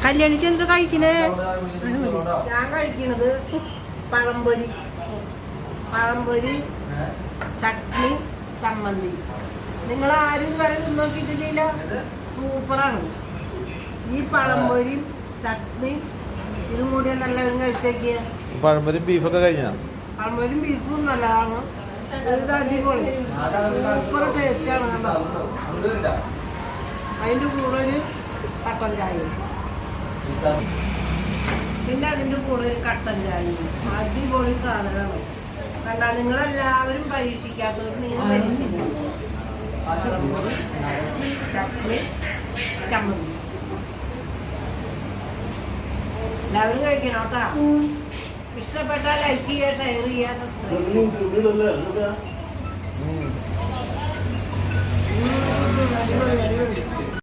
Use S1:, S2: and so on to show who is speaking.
S1: കല്യാണി ചന്ദ്ര കഴിക്കണേ.
S2: ഞാൻ കഴിക്കണത് പഴംപൊരി, ചട്നി, ചമ്മന്തി. നിങ്ങൾ ആരും ഇതുവരെ നോക്കിയിട്ടില്ല. സൂപ്പറാണ്. ഈ പഴംപൊരിയും ചട്നി ഇതും കൂടി നല്ലവരും കഴിച്ചേക്കിയ.
S3: പഴംപൊരിയും ബീഫൊക്കെ കഴിഞ്ഞാ?
S2: പഴംപൊരിയും ബീഫും നല്ലതാണ്. ഇത് അടിപൊളി സൂപ്പർ ടേസ്റ്റാണ്. അതിൻ്റെ കൂടെ ഒരു കട്ടൻ ചായയും, പിന്നെ അതിൻ്റെ കൂടെ ഒരു കട്ടൻ ചായയും. അടിപൊളി സാധനമാണ്. കണ്ടാ നിങ്ങളെല്ലാവരും പരീക്ഷിക്കാത്തവർ നിങ്ങൾ പരീക്ഷിക്കണം. ചട്നി, ചമ്മന്തി എല്ലാവരും കഴിക്കണം കേട്ടോ. ഇഷ്ടപ്പെട്ടാൽ ലൈക്ക് ചെയ്യുക, ഷെയർ ചെയ്യുക, സബ്സ്ക്രൈബ് ചെയ്യുക.